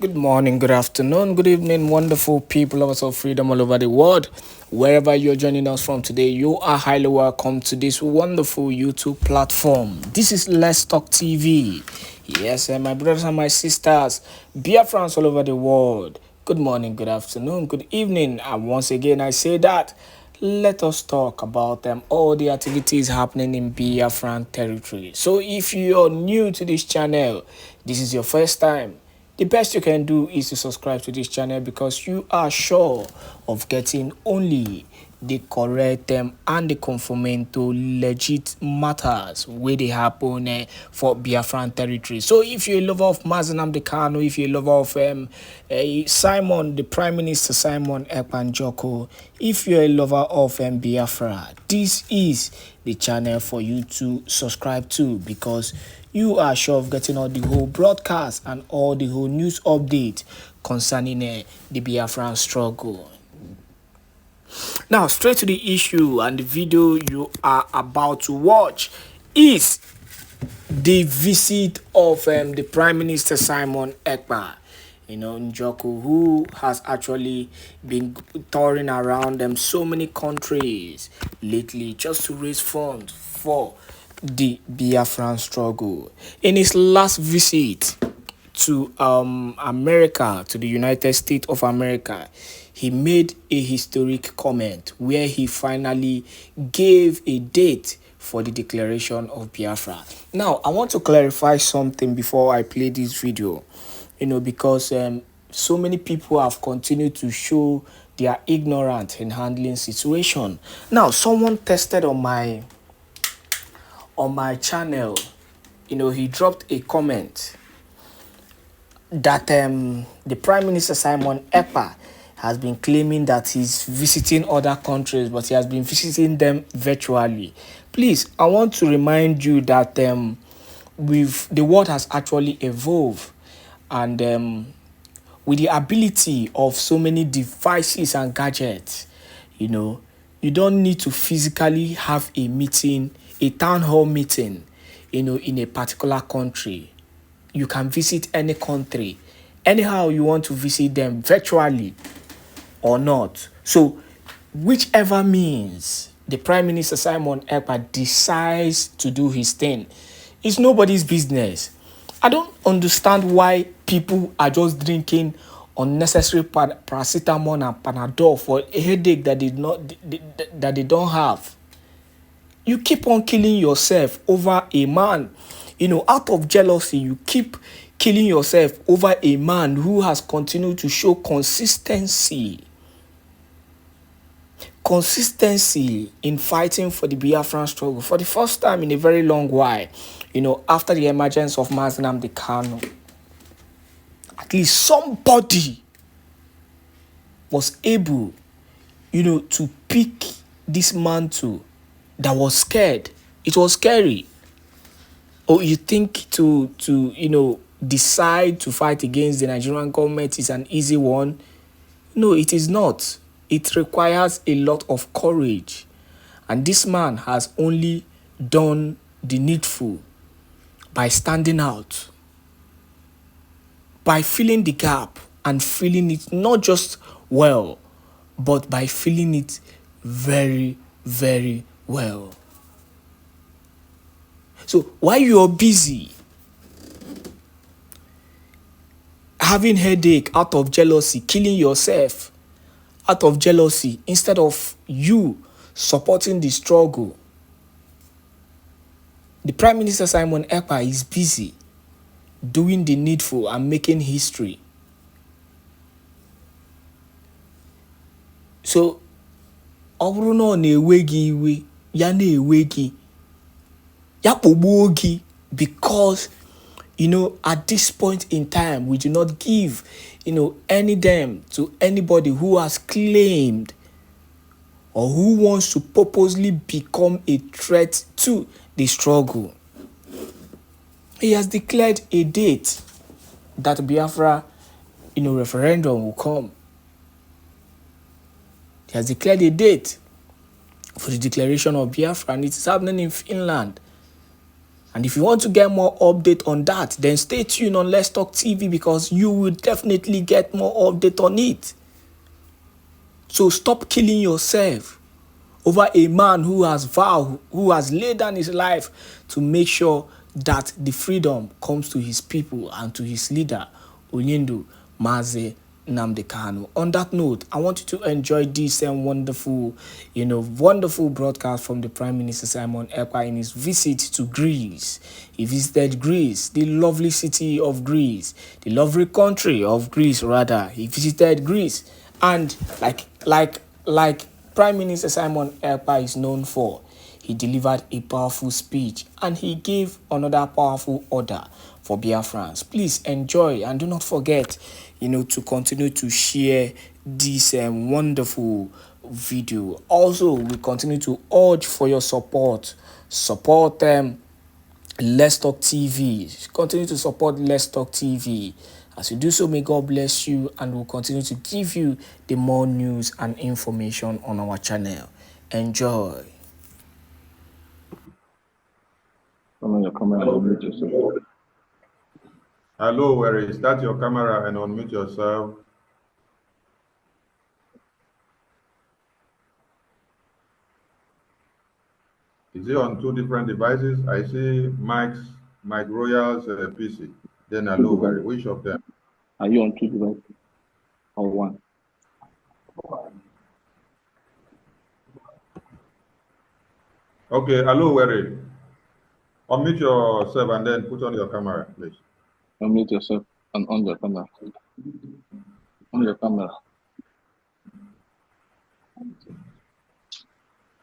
Good morning, good afternoon, good evening, wonderful people, lovers of freedom all over the world. Wherever you're joining us from today, you are highly welcome to this wonderful YouTube platform. This is Let's Talk TV. Yes, my brothers and my sisters, Biafrans all over the world. Good morning, good afternoon, good evening, and once again I say that let us talk about all the activities happening in Biafran territory. So if you're new to this channel, this is your first time, the best you can do is to subscribe to this channel because you are sure of getting only the correct and the conformento legit matters where they happen for Biafran territory. So if you're a lover of Mazen Amdekano, if you're a lover of Simon, the Prime Minister Simon Ekpa, if you're a lover of Biafra, this is the channel for you to subscribe to because you are sure of getting all the whole broadcast and all the whole news update concerning the Biafran struggle. Now, straight to the issue, and the video you are about to watch is the visit of the Prime Minister Simon Ekpa, Njoku, who has actually been touring around so many countries lately just to raise funds for the Biafran struggle. In his last visit to America, to the United States of America, he made a historic comment where he finally gave a date for the declaration of Biafra. Now, I want to clarify something before I play this video, because so many people have continued to show they are ignorant in handling situation. Now, someone tested on my channel, he dropped a comment that the Prime Minister Simon Ekpa has been claiming that he's visiting other countries, but he has been visiting them virtually. Please, I want to remind you that the world has actually evolved, and with the ability of so many devices and gadgets, you don't need to physically have a meeting, a town hall meeting, in a particular country. You can visit any country anyhow you want to visit them, virtually or not. So whichever means the Prime Minister Simon Ekpa decides to do his thing, it's nobody's business. I don't understand why people are just drinking unnecessary paracetamol and Panadol for a headache that they don't have. You keep on killing yourself over a man. Out of jealousy, you keep killing yourself over a man who has continued to show consistency in fighting for the Biafran struggle for the first time in a very long while, after the emergence of Mazen Amdekano. At least somebody was able, to pick this mantle that was scared. It was scary. Or you think to decide to fight against the Nigerian government is an easy one? No, it is not. It requires a lot of courage. And this man has only done the needful by standing out, by filling the gap and filling it not just well, but by filling it very, very well. So while you're busy having headache out of jealousy, killing yourself out of jealousy, instead of you supporting the struggle, the Prime Minister Simon Ekpa is busy doing the needful and making history. So, ọ na-eweghị iwe, ya na-eweghị, ya kpọgbuo gị, because at this point in time we do not give any damn to anybody who has claimed or who wants to purposely become a threat to the struggle. He has declared a date that Biafra referendum will come. He has declared a date for the declaration of Biafra, and it is happening in Finland. And if you want to get more update on that, then stay tuned on Let's Talk TV, because you will definitely get more update on it. So stop killing yourself over a man who has vowed, who has laid down his life to make sure that the freedom comes to his people and to his leader, Oyindu Mazi Nnamdi Kanu. On that note, I want you to enjoy this wonderful broadcast from the Prime Minister Simon Èkpá in his visit to Greece. He visited Greece, the lovely city of Greece, the lovely country of Greece rather. He visited Greece, and like Prime Minister Simon Èkpá is known for, he delivered a powerful speech and he gave another powerful order for Biafrans. Please enjoy and do not forget, to continue to share this wonderful video. Also, we continue to urge for your support. Support them. Let's Talk TV. Continue to support Let's Talk TV. As you do so, may God bless you, and we'll continue to give you the more news and information on our channel. Enjoy. Hello, where is start your camera and unmute yourself. Is it on two different devices? I see Mike Royal's PC. Then hello, where which of them? Are you on two devices or one? Okay, hello, where unmute yourself and then put on your camera, please. Unmute yourself and on your camera. On your camera.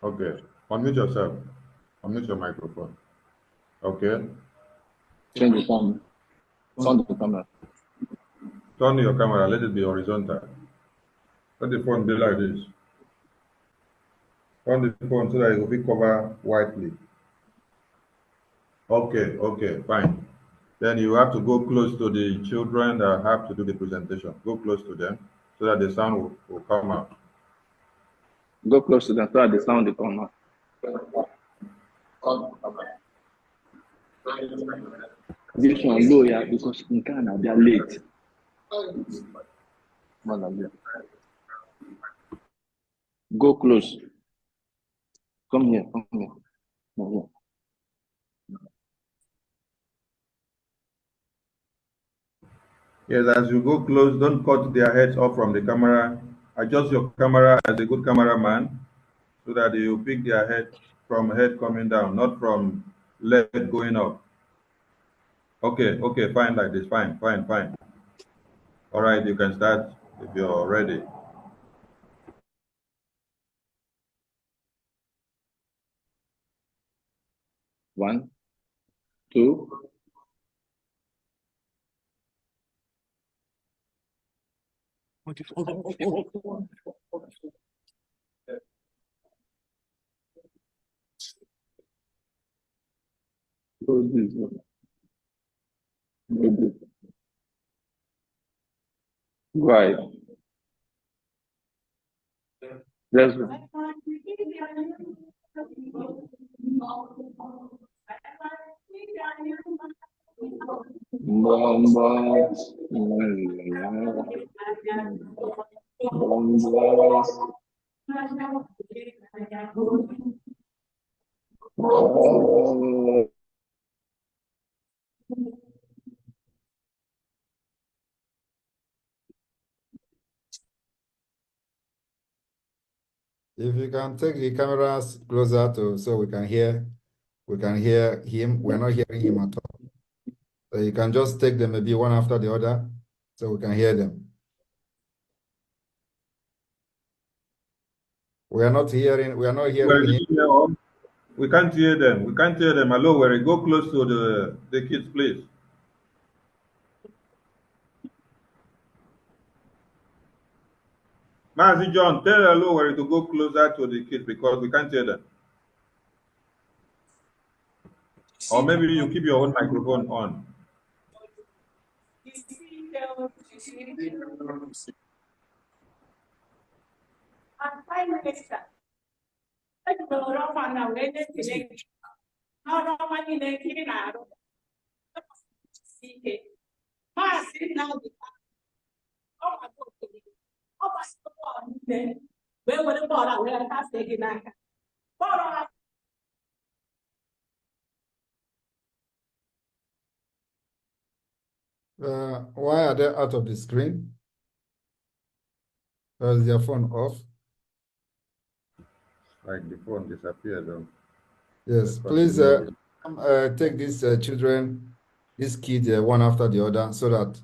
Okay, unmute yourself. Unmute your microphone. Okay. Change the camera. On the camera. Turn your camera, let it be horizontal. Let the phone be like this. Turn the phone so that it will be covered widely. Okay, fine. Then you have to go close to the children that have to do the presentation. Go close to them so that the sound will come out. Go close to them so that the sound will come out. This one low, yeah, because in Ghana they are late. Go close. Come here. Come here. Yes, as you go close, don't cut their heads off from the camera. Adjust your camera as a good cameraman so that you pick their head from head coming down, not from leg going up. Okay, fine like this. Fine. All right, you can start if you're ready. One, two. Right. Let's go. If you can take the cameras closer to so we can hear him. We're not hearing him at all. So you can just take them maybe one after the other so we can hear them. We are not hearing him. We can't hear them. Hello, where go close to the kids, please. Mazi John, tell hello where to go closer to the kids because we can't hear them. Or maybe you keep your own microphone on. Why are they out of the screen? Or is their phone off? Like the phone disappeared. Yes, please take these children, these kids, one after the other, so that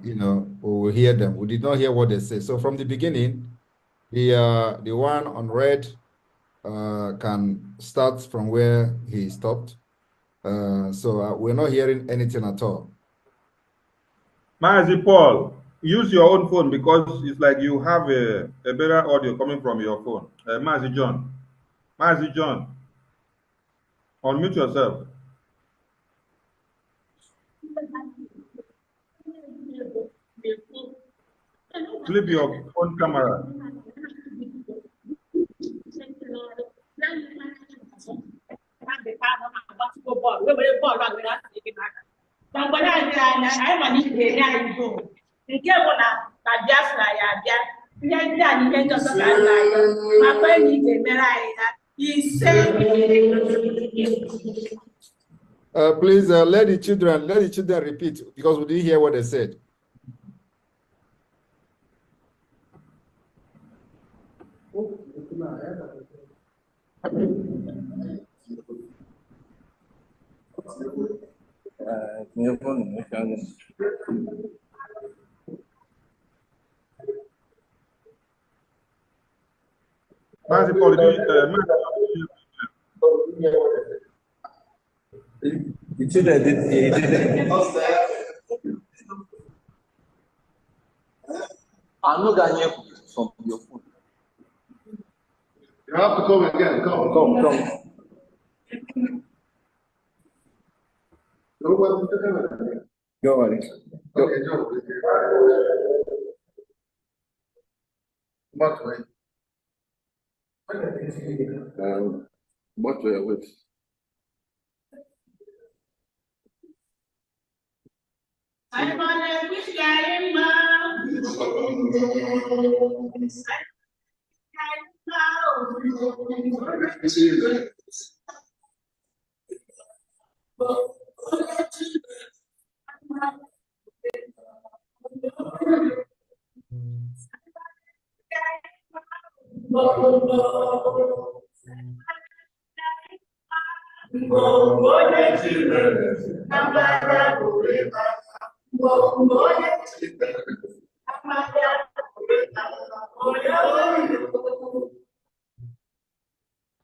we will hear them. We did not hear what they say. So from the beginning, the one on red can start from where he stopped. So we're not hearing anything at all. Mazi Paul, use your own phone because it's like you have a better audio coming from your phone. Mazi John, unmute yourself. Flip your phone camera. Please let the children repeat because we didn't hear what they said. Mazi Paul, the children did. I'm not going to from your phone. You have to come again. Come. Go on. Okay, Joe. What way? What way? Wait.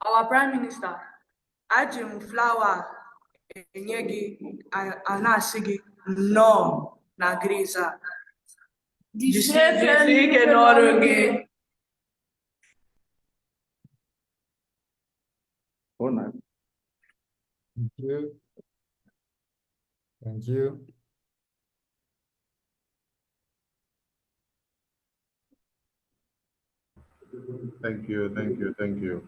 Our Prime Minister, Ajim Flower, Enyegi, Anasigi, no, na Grisa. Jisike Norogi. Oh, no. Thank you. Thank you. Thank you.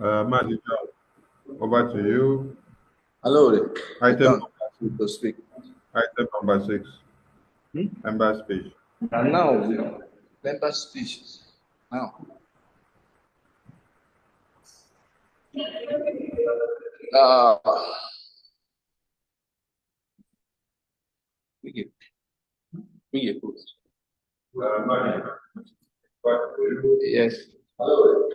Mazi John, over to you. Hello. Item to speak. Item number 6. Member speech. And now, member speech. Now. We get post. Yes. Hello.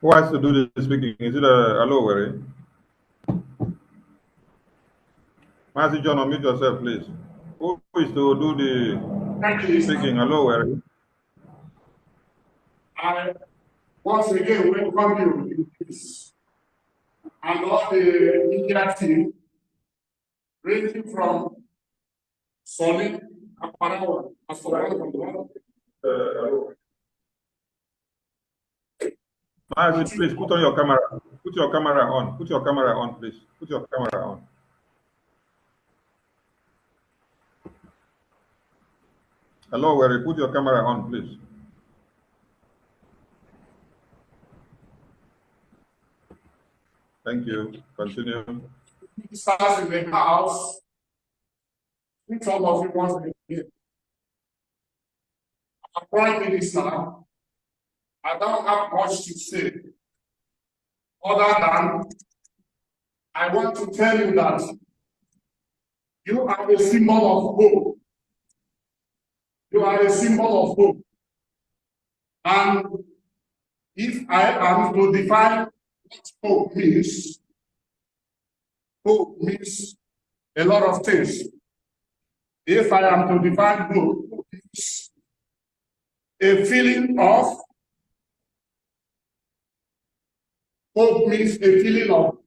Who has to do the speaking? Is it hello, Were? Mazi John, unmute yourself, please. Who is to do the speaking? Hello, Were? Once again, welcome you in peace. And all the media team, ranging from Solid, Aparawa, Please put on your camera. Put your camera on. Put your camera on, please. Put your camera on. Hello, Wary. Put your camera on, please. Thank you. Continue. Stars in the house. Which all of you want to be? A prime minister, I don't have much to say, other than I want to tell you that you are a symbol of hope. You are a symbol of hope. And if I am to define what hope means a lot of things. If I am to define hope, it's a feeling of hope means a feeling of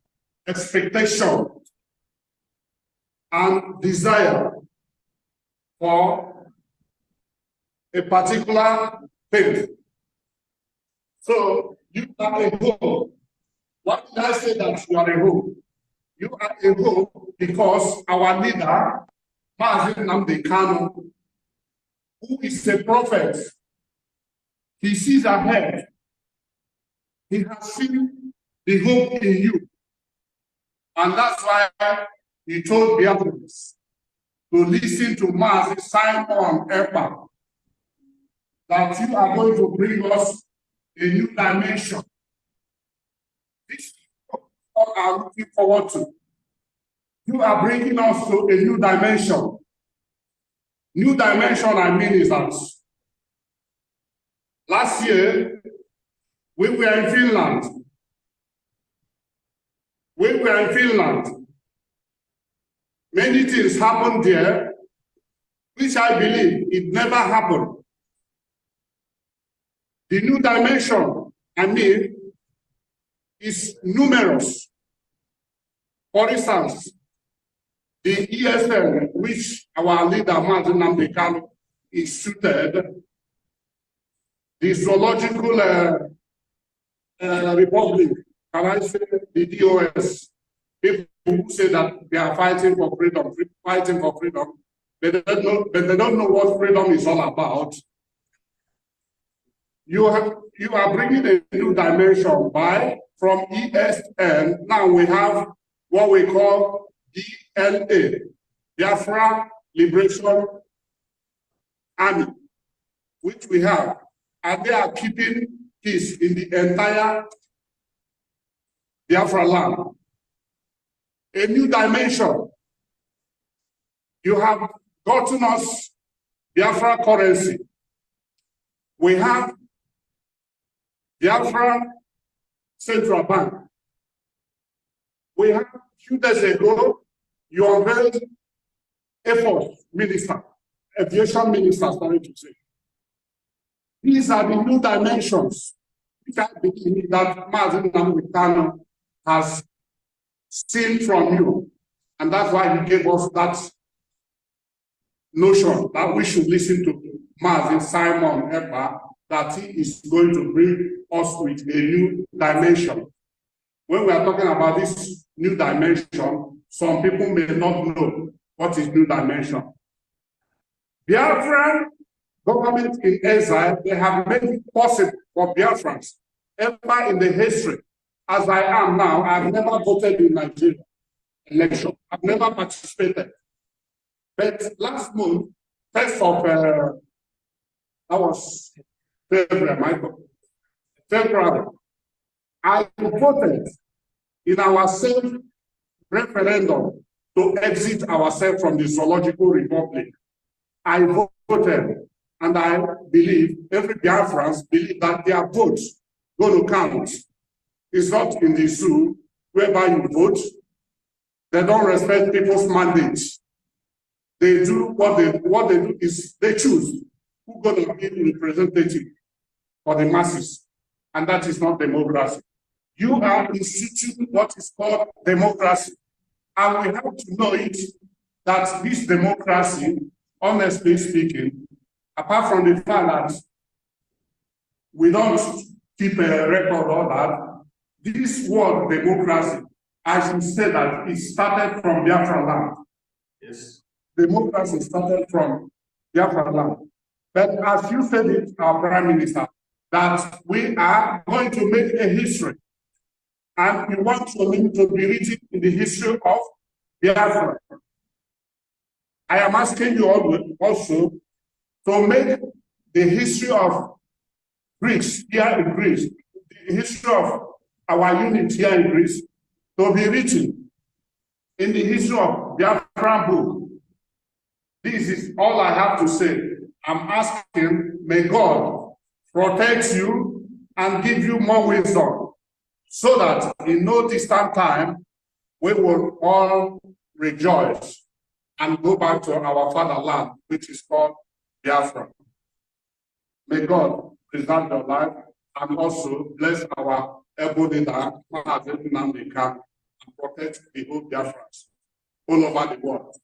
expectation and desire for a particular thing. So you are a hope. Why did I say that you are a hope? You are a hope because our leader, Mazi Nnamdi Kanu, who is a prophet, he sees ahead. He has seen the hope in you. And that's why he told Beatrice to listen to Mazi Simon Èkpá, that you are going to bring us a new dimension. This is what I'm looking forward to. You are bringing us to a new dimension. New dimension, I mean, is that last year, we were in Finland. Many things happened there, which I believe it never happened. The new dimension, I mean, is numerous. For instance, the ESN, which our leader, Mazi Nnamdi Kanu, instituted, the Zoological Republic, can I say the DOS, people who say that they are fighting for freedom, but they don't know what freedom is all about. You are bringing a new dimension from ESN. Now we have what we call B.La, Biafra Liberation Army, which we have, and they are keeping peace in the entire Biafra land. A new dimension. You have gotten us Biafra currency. We have Biafra Central Bank. We have a few days ago, you unveiled Aviation Minister, sorry to say. These are the new dimensions which I believe that Mazi Nnamdi Kanu has seen from you. And that's why he gave us that notion that we should listen to Mazi Simon Èkpá, that he is going to bring us with a new dimension. When we are talking about this new dimension, some people may not know what is new dimension. Biafran government in exile, they have made it possible for Biafrans. Ever in the history, as I am now, I've never voted in Nigeria election. I've never participated. But last month, 1st of, that was February, I voted in our self-referendum to exit ourselves from the Zoological Republic. I voted, and I believe every Biafrans believe that their votes going to count. It's not in the zoo whereby you vote. They don't respect people's mandates. They do what they do is they choose who's going to be representative for the masses. and that is not democracy. You are instituting what is called democracy, and we have to know it, that this democracy, honestly speaking, apart from the fact that we don't keep a record of that, this word democracy, I should say that it started from Biafra land. Yes. Democracy started from Biafra land. But as you said it, our Prime Minister, that we are going to make a history, and we want to be written in the history of Biafra. I am asking you also to make the history of Greece here in Greece, the history of our unit here in Greece, to be written in the history of Biafra book. This is all I have to say. I'm asking, may God protect you and give you more wisdom, so that in no distant time, we will all rejoice and go back to our fatherland, which is called Biafra. May God preserve your life and also bless our able leader, and protect the whole Biafrans all over the world.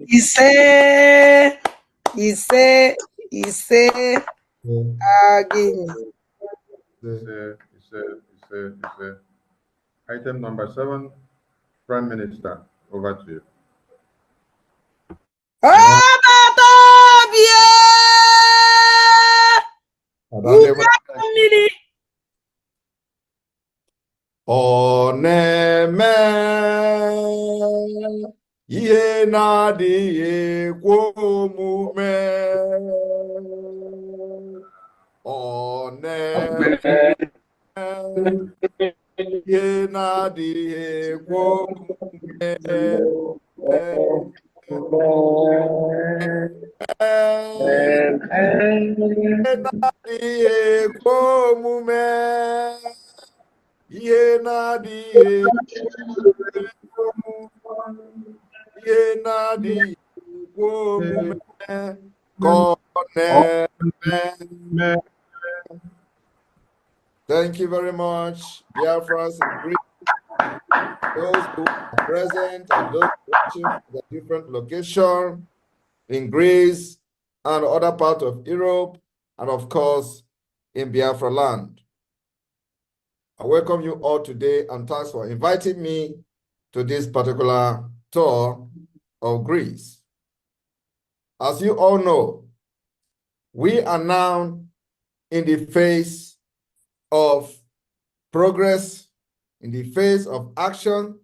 Ise again. Item number 7, Prime Minister, over to you. Oneme ihe na-adịghị ekwe omume. Oneme ihe na-adịghị ekwe omume. Ihe na-adịghị ekwe omume ka ọ na-eme. Thank you very much, Biafrans in Greece, those who are present and those watching from the different locations in Greece and other parts of Europe, and of course in Biafra land. I welcome you all today, and thanks for inviting me to this particular tour of Greece. As you all know, we are now in the phase of progress, in the phase of action,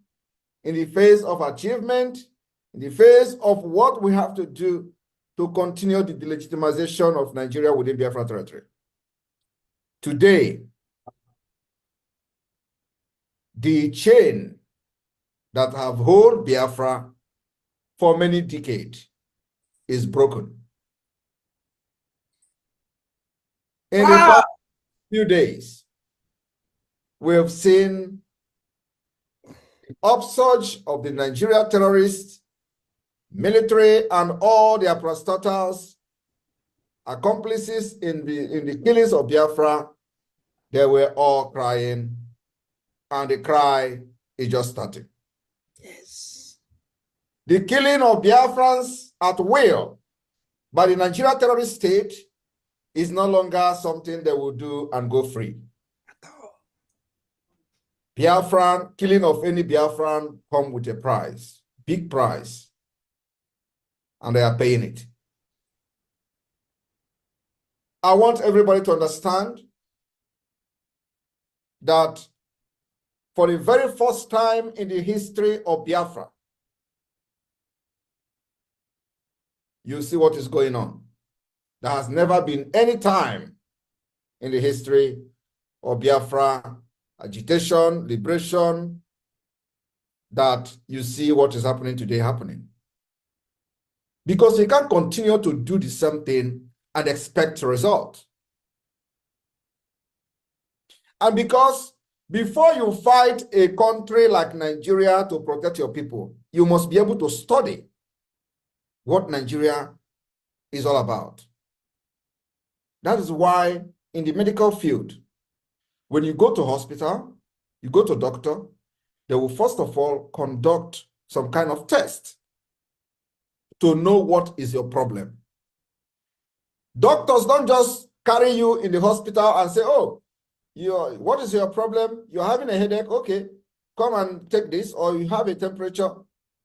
in the phase of achievement, in the phase of what we have to do to continue the delegitimization of Nigeria within Biafra territory. Today, the chain that have held Biafra for many decades is broken. In the past few days, we have seen the upsurge of the Nigeria terrorists, military, and all their parastatals, accomplices in the killings of Biafra. They were all crying, and the cry is just starting. Yes. The killing of Biafrans at will by the Nigeria terrorist state is no longer something they will do and go free. Biafran, killing of any Biafran come with a price, big price, and they are paying it. I want everybody to understand that for the very first time in the history of Biafra, you see what is going on. There has never been any time in the history of Biafra agitation, liberation, that you see what is happening today happening. Because you can't continue to do the same thing and expect a result. And because before you fight a country like Nigeria to protect your people, you must be able to study what Nigeria is all about. That is why in the medical field, when you go to hospital, you go to doctor, they will first of all conduct some kind of test to know what is your problem. Doctors don't just carry you in the hospital and say, oh, what is your problem? You're having a headache. Okay, come and take this. Or you have a temperature.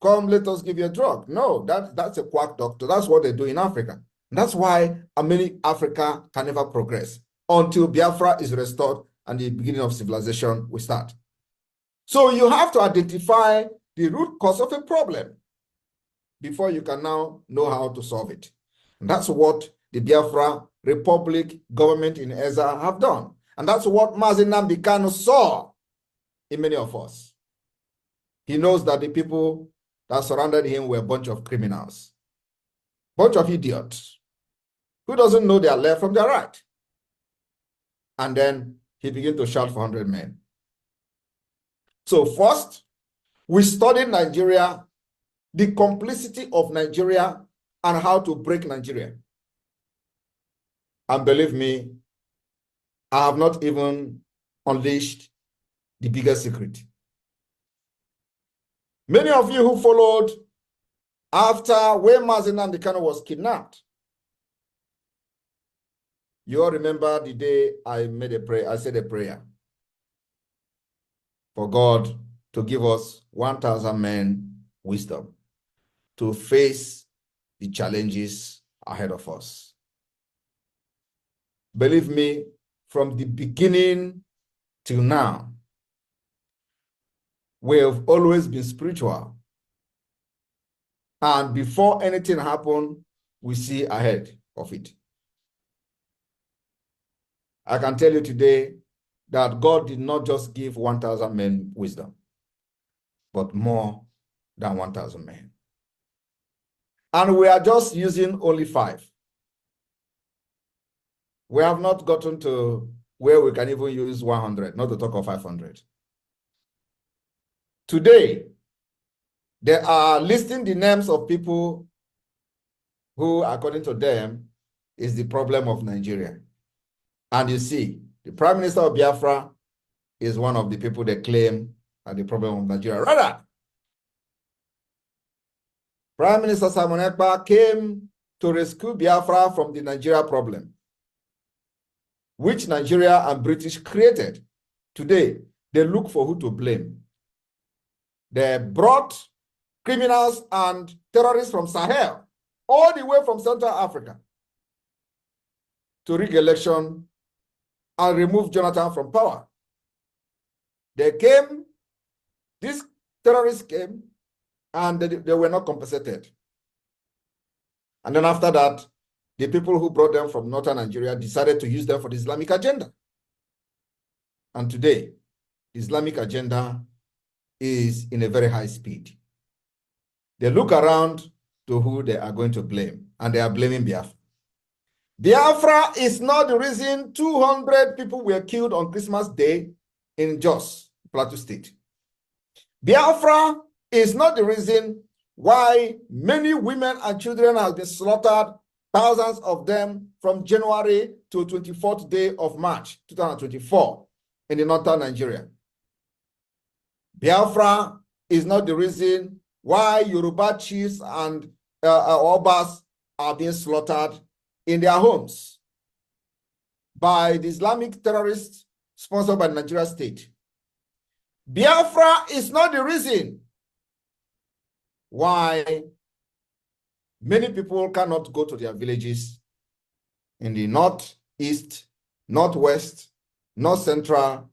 Come, let us give you a drug. No, that's a quack doctor. That's what they do in Africa. That's why many Africa can never progress until Biafra is restored and the beginning of civilization will start. So you have to identify the root cause of a problem before you can now know how to solve it. And that's what the Biafra Republic government in Eza have done. And that's what Mazi Nnamdi Kanu saw in many of us. He knows that the people that surrounded him were a bunch of criminals, bunch of idiots who doesn't know their left from their right. And then he began to shout for 100 men. So first, we studied Nigeria, the complicity of Nigeria, and how to break Nigeria. And believe me, I have not even unleashed the biggest secret. Many of you who followed after when Mazi Nnamdi Kanu was kidnapped, you all remember the day I made a prayer. I said a prayer for God to give us 1,000 men wisdom to face the challenges ahead of us. Believe me, from the beginning till now, we have always been spiritual. And before anything happens, we see ahead of it. I can tell you today that God did not just give 1,000 men wisdom, but more than 1,000 men. And we are just using only 5. We have not gotten to where we can even use 100, not to talk of 500. Today, they are listing the names of people who, according to them, is the problem of Nigeria. And you see, the Prime Minister of Biafra is one of the people they claim are the problem of Nigeria. Rather, Prime Minister Simon Èkpá came to rescue Biafra from the Nigeria problem, which Nigeria and British created. Today, they look for who to blame. They brought criminals and terrorists from Sahel, all the way from Central Africa, to rig election and remove Jonathan from power. They came, these terrorists came, and they were not compensated. And then after that, the people who brought them from northern Nigeria decided to use them for the Islamic agenda. And today, Islamic agenda is in a very high speed. They look around to who they are going to blame, and they are blaming Biafra. Biafra is not the reason 200 people were killed on Christmas Day in Jos, Plateau State. Biafra is not the reason why many women and children have been slaughtered, thousands of them from January to 24th day of March 2024 in the northern Nigeria. Biafra is not the reason why Yoruba chiefs and Obas are being slaughtered in their homes by the Islamic terrorists sponsored by the Nigeria state. Biafra is not the reason why many people cannot go to their villages in the northeast, northwest, north central,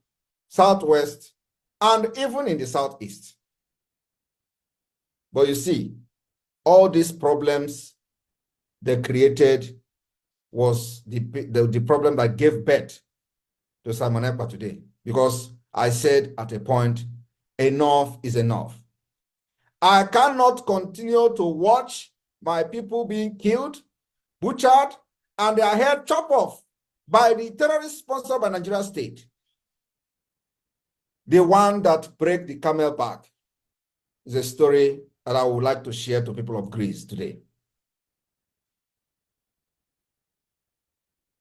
southwest, and even in the southeast. But you see, all these problems they created was the problem that gave birth to Simon Èkpá today. Because I said at a point, enough is enough. I cannot continue to watch my people being killed, butchered, and their head chopped off by the terrorists sponsored by Nigeria state. The one that break the camel back is a story that I would like to share to people of Greece today.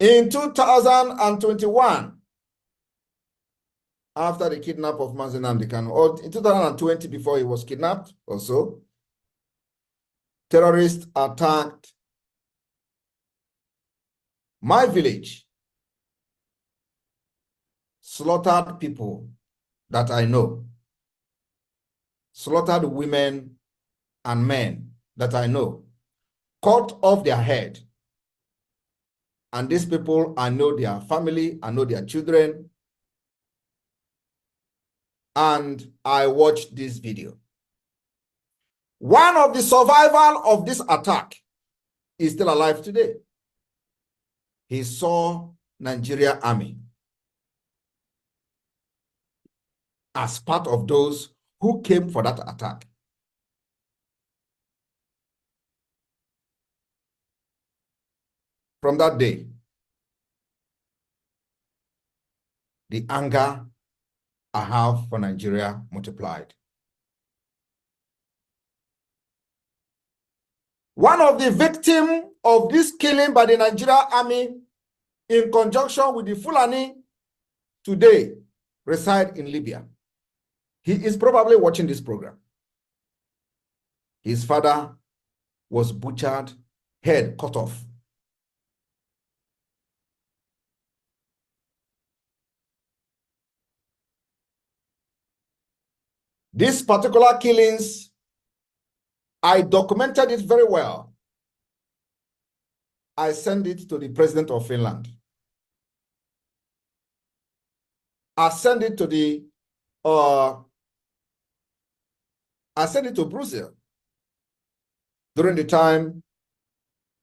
In 2021, after the kidnap of Mazi Nnamdi Kanu, or in 2020 before he was kidnapped or so, terrorists attacked my village, slaughtered people that I know, slaughtered women and men that I know, cut off their head. And these people, I know their family, I know their children. And I watched this video. One of the survivors of this attack is still alive today. He saw Nigeria Army as part of those who came for that attack. From that day, the anger I have for Nigeria multiplied. One of the victims of this killing by the Nigeria Army in conjunction with the Fulani today reside in Libya. He is probably watching this program. His father was butchered, head cut off. These particular killings, I documented it very well. I sent it to the president of Finland. I sent it to Brussels during the time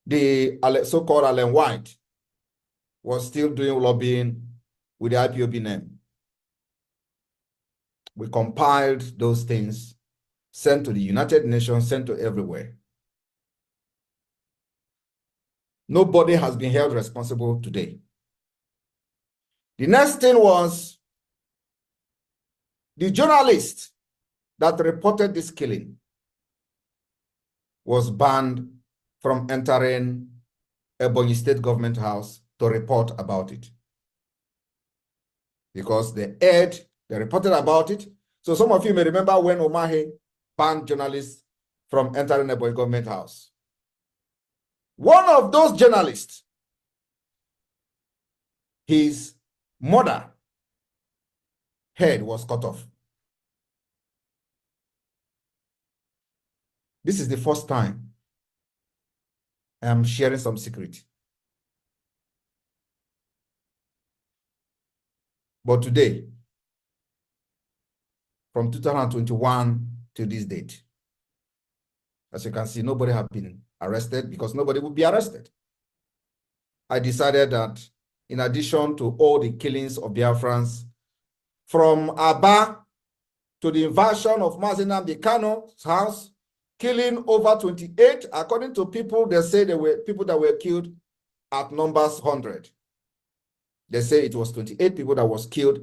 the so-called Ellen White was still doing lobbying with the IPOB name. We compiled those things, sent to the United Nations, sent to everywhere. Nobody has been held responsible today. The next thing was the journalist that reported this killing was banned from entering Ebonyi State Government House to report about it. Because they reported about it. So some of you may remember when Omahe banned journalists from entering Ebonyi Government House. One of those journalists, his mother head was cut off. This is the first time I am sharing some secret. But today, from 2021 to this date, as you can see, nobody has been arrested because nobody would be arrested. I decided that in addition to all the killings of Biafrans, from Aba to the invasion of Mazi Nnamdi Kanu's house, killing over 28, according to people, they say there were people that were killed at numbers 100. They say it was 28 people that was killed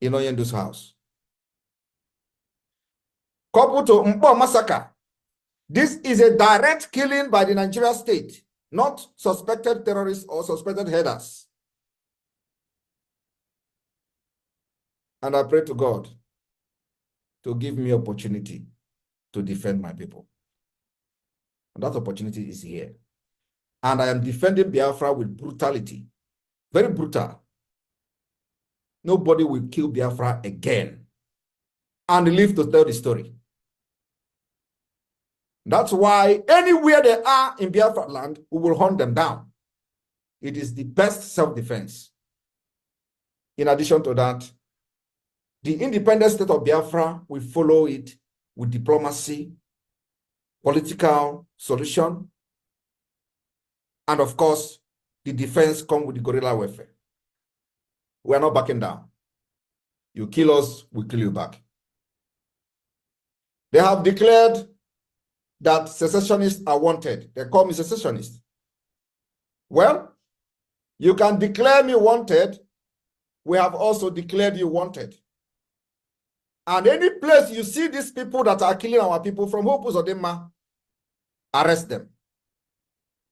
in Oyendu's house. Coupled to Mpo massacre, this is a direct killing by the Nigeria state, not suspected terrorists or suspected headers. And I pray to God to give me opportunity to defend my people. And that opportunity is here. And I am defending Biafra with brutality. Very brutal. Nobody will kill Biafra again and live to tell the story. That's why anywhere they are in Biafra land, we will hunt them down. It is the best self-defense. In addition to that, the independent state of Biafra will follow it with diplomacy, political solution, and of course, the defense comes with the guerrilla warfare. We are not backing down. You kill us, we kill you back. They have declared that secessionists are wanted. They call me secessionist. Well, you can declare me wanted. We have also declared you wanted. And any place you see these people that are killing our people from Hopu Zodema, arrest them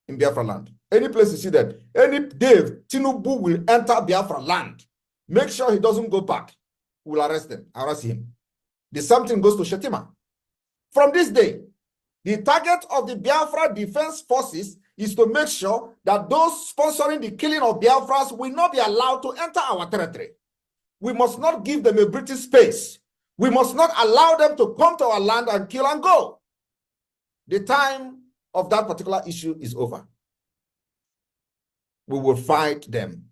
in Biafra land. Any place you see that, any day Tinubu will enter Biafra land, make sure he doesn't go back. We'll arrest him. The same thing goes to Shetima. From this day, the target of the Biafra Defense Forces is to make sure that those sponsoring the killing of Biafras will not be allowed to enter our territory. We must not give them a British space. We must not allow them to come to our land and kill and go. The time of that particular issue is over. We will fight them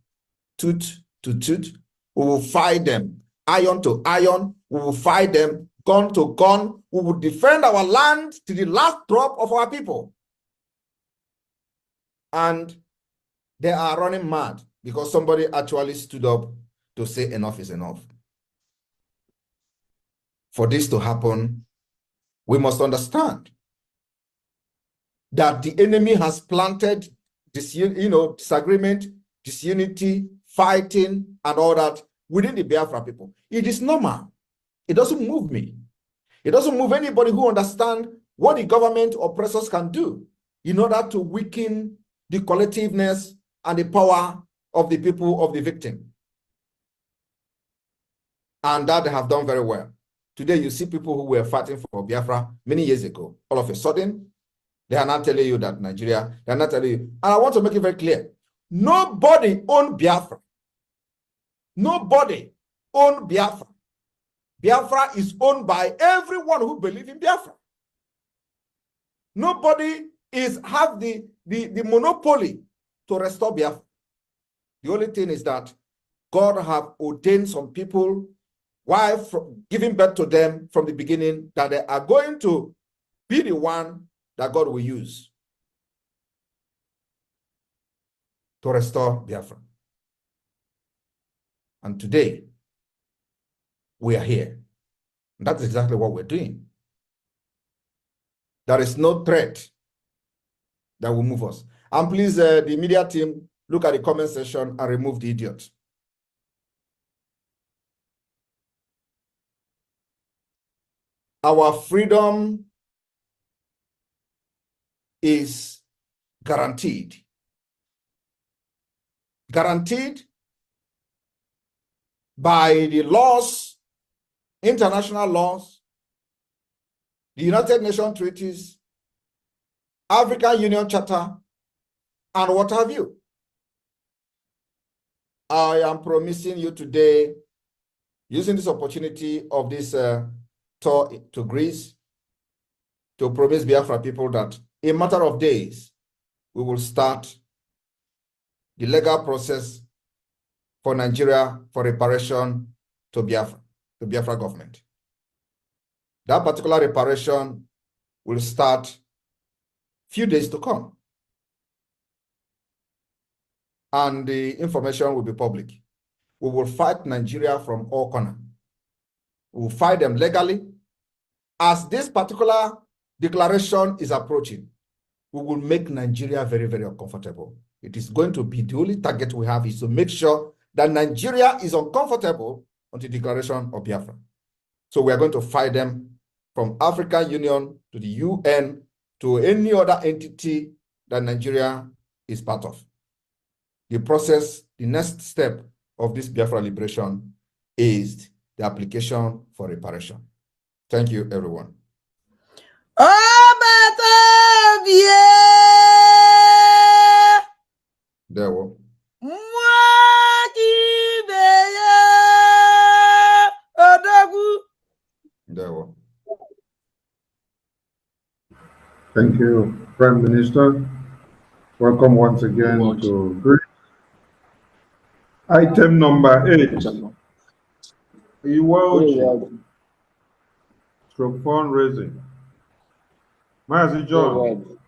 tooth to tooth. We will fight them iron to iron. We will fight them gun to gun. We will defend our land to the last drop of our people. And they are running mad because somebody actually stood up to say enough is enough. For this to happen, we must understand that the enemy has planted this, disagreement, disunity, fighting, and all that within the Biafra people. It is normal. It doesn't move me. It doesn't move anybody who understands what the government oppressors can do in order to weaken the collectiveness and the power of the people of the victim. And that they have done very well. Today, you see people who were fighting for Biafra many years ago. All of a sudden, they are not telling you that Nigeria, they are not telling you. And I want to make it very clear. Nobody owned Biafra. Nobody owned Biafra. Biafra is owned by everyone who believes in Biafra. Nobody have the monopoly to restore Biafra. The only thing is that God have ordained some people while giving birth to them from the beginning that they are going to be the one that God will use to restore Biafra. And today, we are here. And that's exactly what we're doing. There is no threat that will move us. And please, the media team, look at the comment section and remove the idiot. Our freedom is guaranteed. Guaranteed by the laws, international laws, the United Nations treaties, African Union Charter, and what have you. I am promising you today, using this opportunity of this tour to Greece, to promise Biafra people that in a matter of days, we will start the legal process for Nigeria for reparation to Biafra government. That particular reparation will start few days to come. And the information will be public. We will fight Nigeria from all corners. We will fight them legally. As this particular declaration is approaching, we will make Nigeria very, very uncomfortable. It is going to be the only target we have is to make sure that Nigeria is uncomfortable on the declaration of Biafra. So we are going to fight them from African Union to the UN to any other entity that Nigeria is part of. The process, the next step of this Biafra liberation is the application for reparation. Thank you, everyone. There we go. There we go. Thank you, Prime Minister. Welcome once again to Greece. Item number 8. Fundraising. Mazi John.